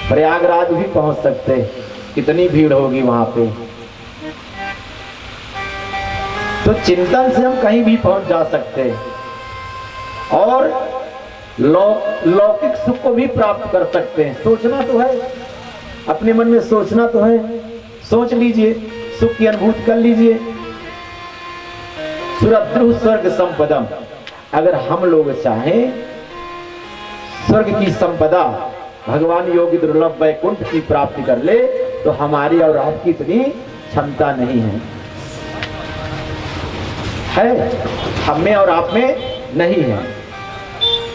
प्रयागराज भी पहुंच सकते हैं, कितनी भीड़ होगी वहां पे। तो चिंतन से हम कहीं भी पहुंच जा सकते हैं और लौकिक सुख को भी प्राप्त कर सकते हैं। सोचना तो है, अपने मन में सोचना तो है, सोच लीजिए, सुख की अनुभूति कर लीजिए। सुरद्रु स्वर्ग संपदम, अगर हम लोग चाहें स्वर्ग की संपदा, भगवान योगी दुर्लभ वैकुंठ की प्राप्ति कर ले, तो हमारी और आपकी इतनी क्षमता नहीं है, हम में और आप में नहीं है।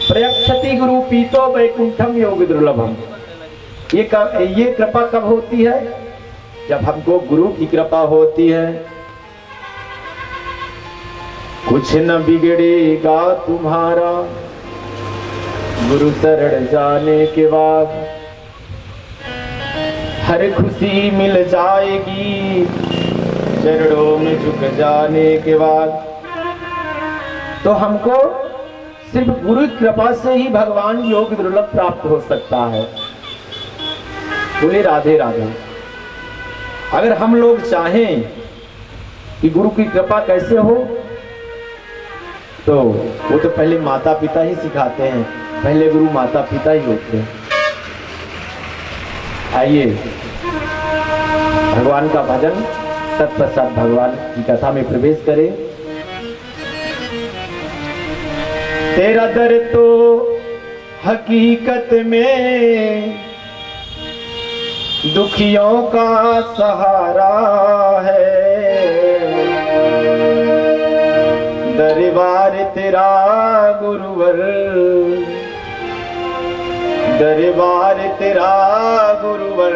प्रयक्षति गुरु पीतो वैकुंठम योगी दुर्लभम। ये कृपा कब होती है? जब हमको गुरु की कृपा होती है। कुछ न बिगड़ेगा तुम्हारा गुरु शरण जाने के बाद, हर खुशी मिल जाएगी चरणों में झुक जाने के बाद। तो हमको सिर्फ गुरु की कृपा से ही भगवान योग दुर्लभ प्राप्त हो सकता है। बोले राधे राधे। अगर हम लोग चाहें कि गुरु की कृपा कैसे हो, तो वो तो पहले माता पिता ही सिखाते हैं, पहले गुरु माता पिता ही होते हैं। आइए भगवान का भजन तत्पश्चात भगवान की कथा में प्रवेश करें। तेरा दर तो हकीकत में दुखियों का सहारा है, दरबार तेरा गुरुवर दरबार तेरा गुरुवर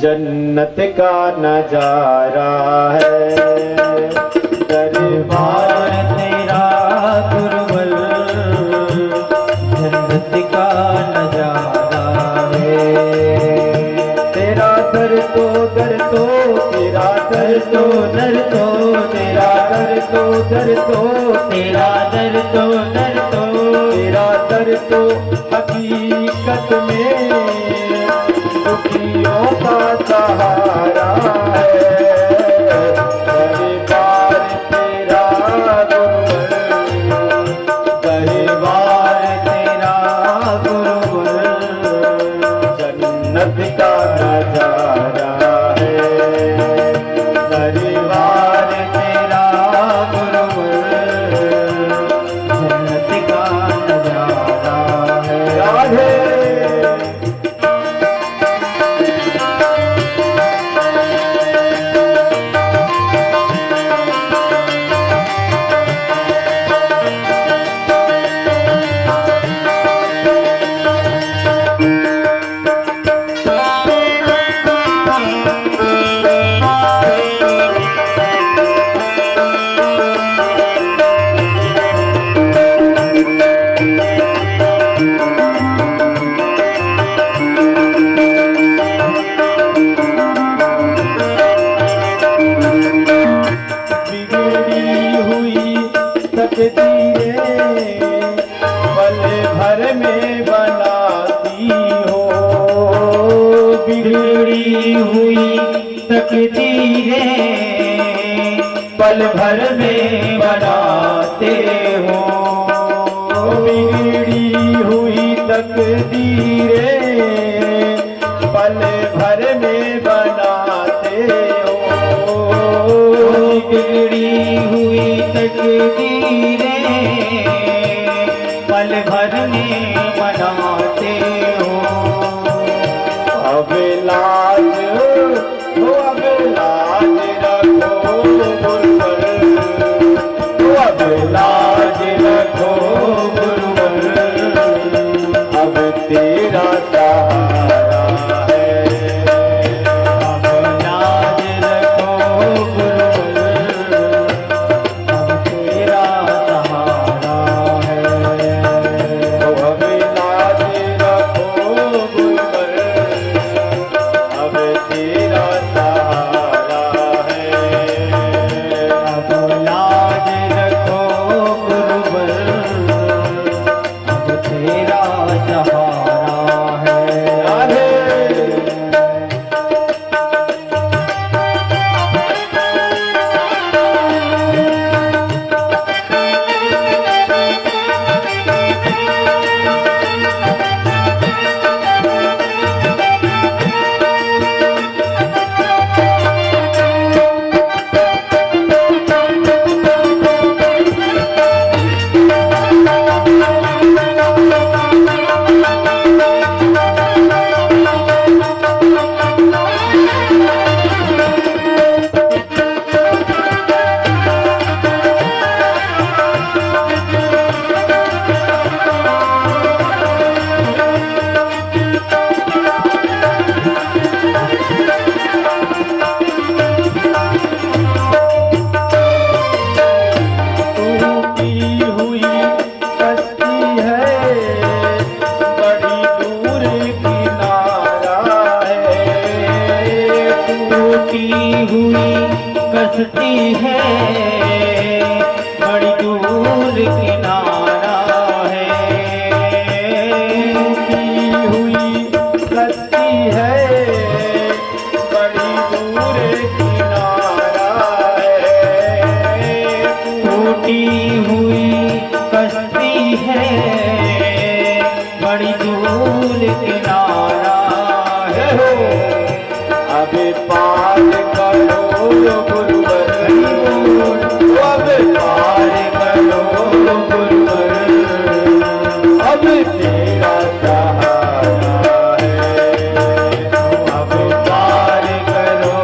जन्नत का नजारा है। दरबार तेरा गुरुवर जन्नत का नजारा है। तेरा दर तो दर तो तेरा दर तो दर तो तेरा दर तो दर तो तेरा दर तो दर तो तेरा दर तो हकीकत में दुखियों का सहारा है। दरबार तेरा गुरुवर दरबार तेरा गुरुवर जन्नत का नजारा है। दरबार तेरा गुरुवर जन्नत का नजारा है। राधे बिगड़ी हुई तकदीरें पल भर में बनाती हो। बिगड़ी हुई तकदीरें पल भर में बनाते हो। बिगड़ी हुई तकदीरें पल भर में बनाते हो। अब लाज अब लाज रखो गुरुवर, अब लाज रखो गुरुवर, अब तेरा सहारा है। अब लाज रखो गुरुवर, अब तेरा सहारा है। अब लाज रखो गुरुवर, अब तेरा सहारा है। अब लाज रखो गुरुवर, अब तेरा सहारा है। राधे टूटी हुई कश्ती है, बड़ी दूर किनारा है। टूटी हुई कश्ती है, बड़ी दूर किनारा है। टूटी हुई कश्ती है, बड़ी दूर किनारा है। टूटी हुई कश्ती है, बड़ी दूर किनारा है। अब पार करो गुरुवर, अब पार करो गुरुवर, अब तेरा सहारा है। अब पार करो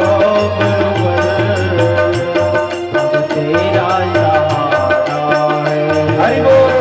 गुरुवर, अब तेरा सहारा है। हरि बोल।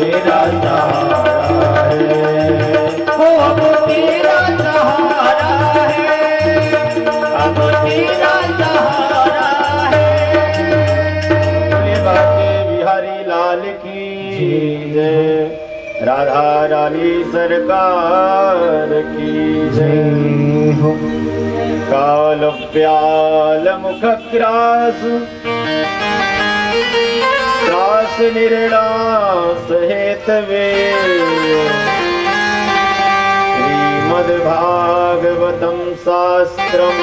तेरा सहारा है, ओ अब तेरा सहारा है, अब तेरा सहारा है। बोले बाके बिहारी लाल की जय, राधा रानी सरकार की जय हो। काल प्याल मुख ग्रास, त्रास निर्णास हेतवे, श्रीमद् भागवतम शास्त्रम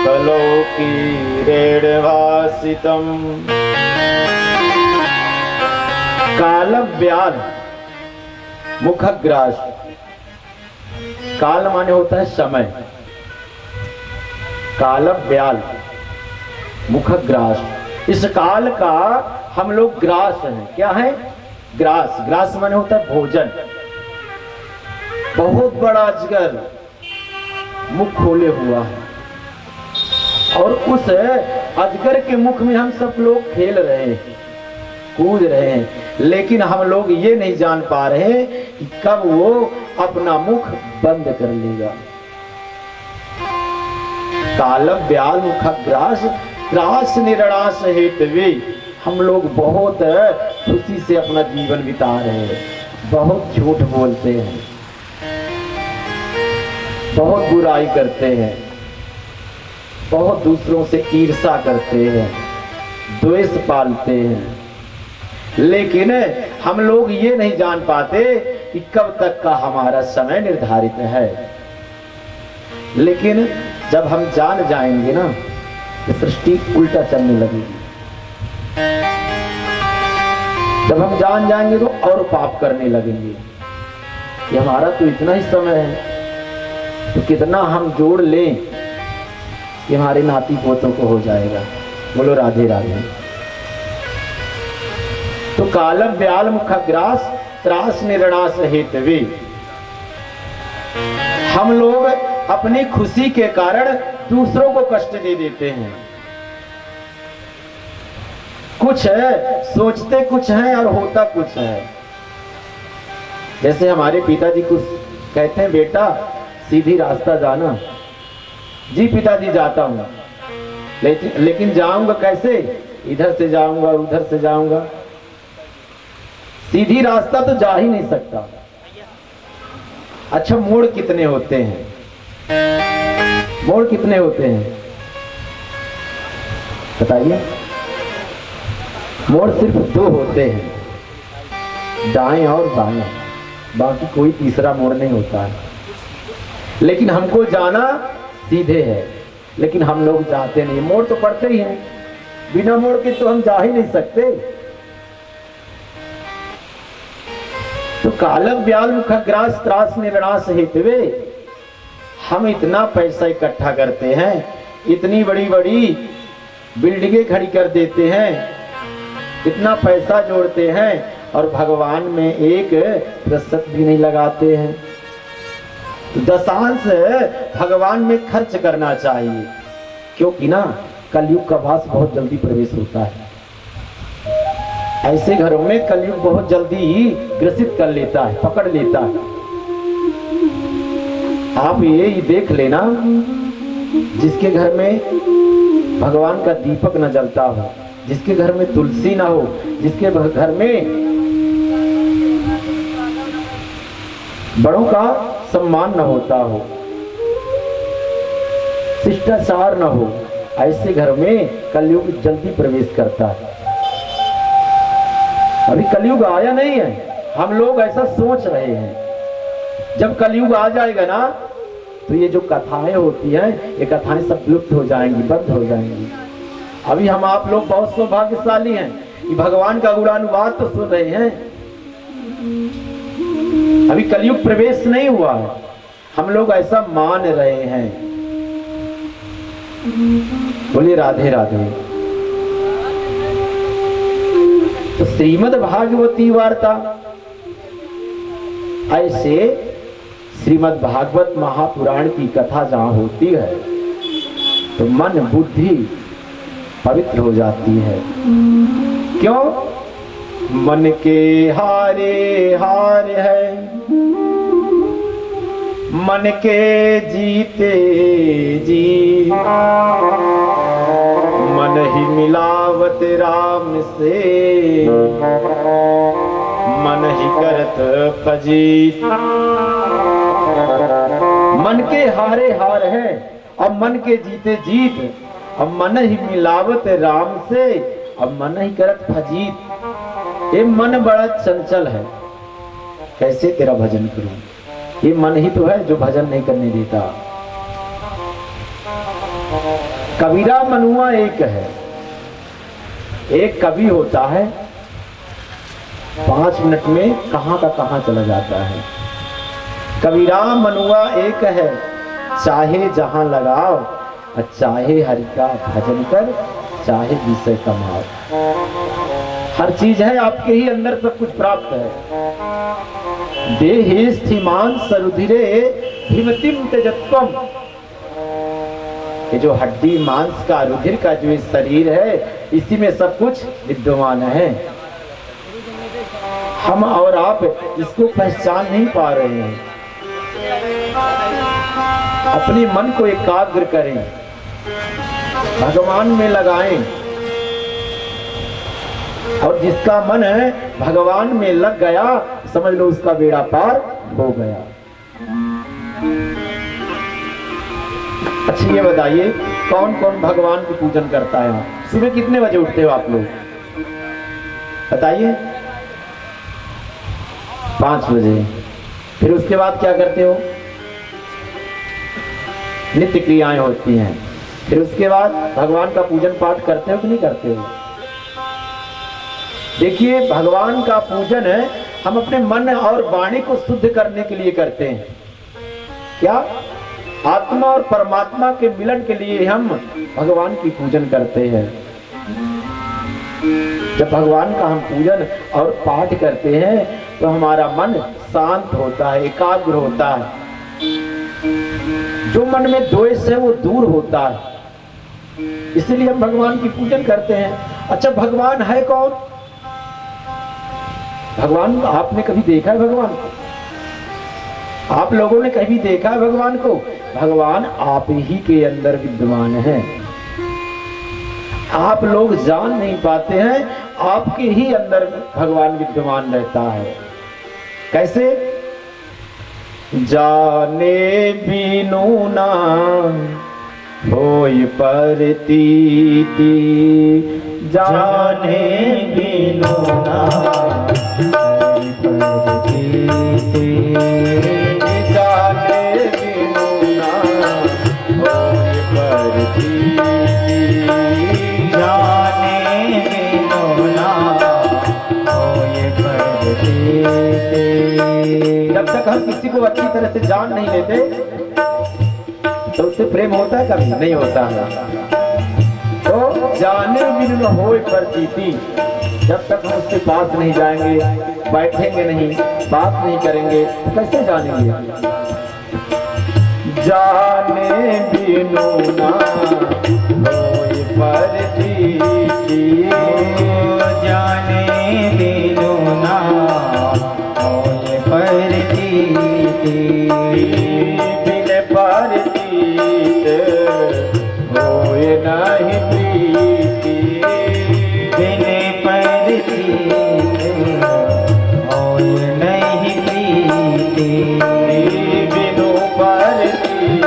कलौ कीरेणभासितम। काल व्याल मुखग्रास, काल माने होता है समय, काल व्याल मुखग्रास, इस काल का हम लोग ग्रास हैं। क्या है? ग्रास। ग्रास माने होता है भोजन। बहुत बड़ा अजगर मुख खोले हुआ है और उस अजगर के मुख में हम सब लोग खेल रहे हैं, कूद रहे हैं, लेकिन हम लोग ये नहीं जान पा रहे कि कब वो अपना मुख बंद कर लेगा। काल व्याल मुख ग्रास, ग्रास निर्णास हेतवे। हम लोग बहुत खुशी से अपना जीवन बिता रहे हैं, बहुत झूठ बोलते हैं, बहुत बुराई करते हैं, बहुत दूसरों से ईर्ष्या करते हैं, द्वेष पालते हैं, लेकिन हम लोग ये नहीं जान पाते कि कब तक का हमारा समय निर्धारित है। लेकिन जब हम जान जाएंगे ना, तो सृष्टि उल्टा चलने लगेगी। जब हम जान जाएंगे तो और पाप करने लगेंगे कि हमारा तो इतना ही समय है, तो कितना हम जोड़ लें कि हमारे नाती पोतों को हो जाएगा। बोलो राधे राधे। तो काल व्याल मुख ग्रास, त्रास निर्णास हेतवे। हम लोग अपनी खुशी के कारण दूसरों को कष्ट दे देते हैं। कुछ है, सोचते कुछ है और होता कुछ है। जैसे हमारे पिताजी कुछ कहते हैं, बेटा सीधी रास्ता जाना। जी पिताजी जाता हूं, लेकिन जाऊंगा कैसे? इधर से जाऊंगा, उधर से जाऊंगा। सीधी रास्ता तो जा ही नहीं सकता। अच्छा, मोड़ कितने होते हैं? मोड़ कितने होते हैं बताइए? मोड़ सिर्फ दो होते हैं, दाएं और बाएं, बाकी कोई तीसरा मोड़ नहीं होता है। लेकिन हमको जाना सीधे है, लेकिन हम लोग जाते नहीं। मोड़ तो पड़ते ही हैं, बिना मोड़ के तो हम जा ही नहीं सकते। तो काल व्याल मुख ग्रास, त्रास निर्णास हेतवे। हम इतना पैसा इकट्ठा करते हैं, इतनी बड़ी बड़ी बिल्डिंगें खड़ी कर देते हैं, इतना पैसा जोड़ते हैं और भगवान में एक प्रतिशत भी नहीं लगाते हैं। तो दशांश भगवान में खर्च करना चाहिए, क्योंकि ना कलयुग का वास बहुत जल्दी प्रवेश होता है। ऐसे घरों में कलयुग बहुत जल्दी ही ग्रसित कर लेता है, पकड़ लेता है। आप ये देख लेना, जिसके घर में भगवान का दीपक न जलता हो, जिसके घर में तुलसी ना हो, जिसके घर में बड़ों का सम्मान न होता हो, शिष्टाचार न हो, ऐसे घर में कलयुग जल्दी प्रवेश करता है। अभी कलयुग आया नहीं है, हम लोग ऐसा सोच रहे हैं। जब कलयुग आ जाएगा ना, तो ये जो कथाएं होती हैं, ये कथाएं सब लुप्त हो जाएंगी, बंद हो जाएंगी। अभी हम आप लोग बहुत सौभाग्यशाली हैं कि भगवान का गुणानुवाद तो सुन रहे हैं। अभी कलयुग प्रवेश नहीं हुआ है, हम लोग ऐसा मान रहे हैं। बोलिए राधे राधे। तो श्रीमद् भागवती वार्ता, ऐसे श्रीमद् भागवत महापुराण की कथा जहां होती है तो मन बुद्धि पवित्र हो जाती है। क्यों? मन के हारे हार है, मन के जीते जी, मन ही मिलावत राम से, मन ही करत फजीत। मन के हारे हार है अब मन के जीते जीत, अब मन ही मिलावत राम से, अब मन ही करत फजीत। ये मन बड़ा चंचल है, कैसे तेरा भजन करूं? ये मन ही तो है जो भजन नहीं करने देता। कबीरा मनुआ एक है, एक कवि होता है 5 मिनट में कहां का कहां चला जाता है। कबीरा मनुआ एक है, चाहे जहां लगाओ, चाहे हरि का भजन कर, चाहे विषय कमाओ। हर चीज है आपके ही अंदर, सब कुछ प्राप्त है। देहि स्थिमान सरुधिरे हिमतिम तेजत्वम। ये जो हड्डी मांस का रुधिर का जो शरीर है, इसी में सब कुछ विद्यमान है। हम और आप इसको पहचान नहीं पा रहे हैं। अपने मन को एकाग्र करें, भगवान में लगाएं, और जिसका मन है भगवान में लग गया, समझ लो उसका बेड़ा पार हो गया। अच्छा ये बताइए, कौन कौन भगवान की पूजन करता है? सुबह कितने बजे उठते हो आप लोग? बताइए। 5 बजे। फिर उसके बाद क्या करते हो? नित्य क्रियाएं होती हैं। फिर उसके बाद भगवान का पूजन पाठ करते हो कि नहीं करते हो? देखिए, भगवान का पूजन है हम अपने मन और वाणी को शुद्ध करने के लिए करते हैं। क्या? आत्मा और परमात्मा के मिलन के लिए हम भगवान की पूजन करते हैं। जब भगवान का हम पूजन और पाठ करते हैं तो हमारा मन शांत होता है, एकाग्र होता है। जो मन में द्वेष है वो दूर होता है। इसलिए हम भगवान की पूजन करते हैं। अच्छा, भगवान है कौन? भगवान आपने कभी देखा है? भगवान को आप लोगों ने कभी देखा है? भगवान को? भगवान आप ही के अंदर विद्यमान है। आप लोग जान नहीं पाते हैं, आपके ही अंदर भगवान विद्यमान रहता है। कैसे? जाने बिनु ना होय परतीति, जाने बिनु ना होय परतीति, जाने बिनु ना होय परतीति, जाने बिनु ना होय परतीति। जब तक हम किसी को अच्छी तरह से जान नहीं लेते तो उससे प्रेम होता है? कभी नहीं होता है। तो जाने बिनु होय परतीति, जब तक हम उसके पास नहीं जाएंगे, बैठेंगे नहीं, बात नहीं करेंगे, तो कैसे जानेंगे? जाने बिनु ना होय परतीति, जाने बिनु ना होय परतीति, बिन परतीत होय नहीं प्रीति, बिन परतीत होय नहीं प्रीति, बिनु परतीत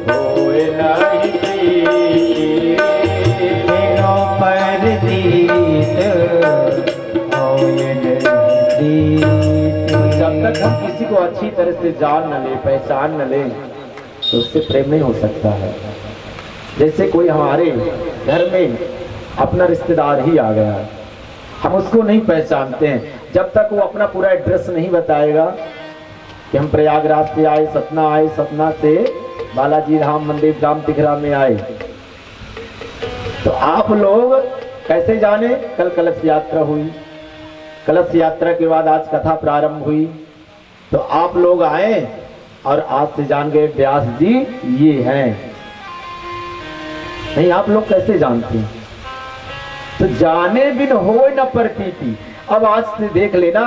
होय नहीं प्रीति, बिनु परतीत होय नहीं प्रीति। जब तक हम किसी को अच्छी तरह से जान न ले, पहचान न ले, तो उससे प्रेम नहीं हो सकता है। जैसे कोई हमारे घर में अपना रिश्तेदार ही आ गया, हम उसको नहीं पहचानते हैं, जब तक वो अपना पूरा एड्रेस नहीं बताएगा कि हम प्रयागराज से आए, सतना आए, सतना से बालाजी धाम मंदिर राम तिघरा में आए, तो आप लोग कैसे जाने? कल कलश यात्रा हुई, कलश यात्रा के बाद आज कथा प्रारंभ हुई, तो आप लोग आए और आज से जान गए व्यास जी ये हैं। नहीं, आप लोग कैसे जानते हैं? तो तो जाने बिन हो न प्रतीति। अब आज से देख लेना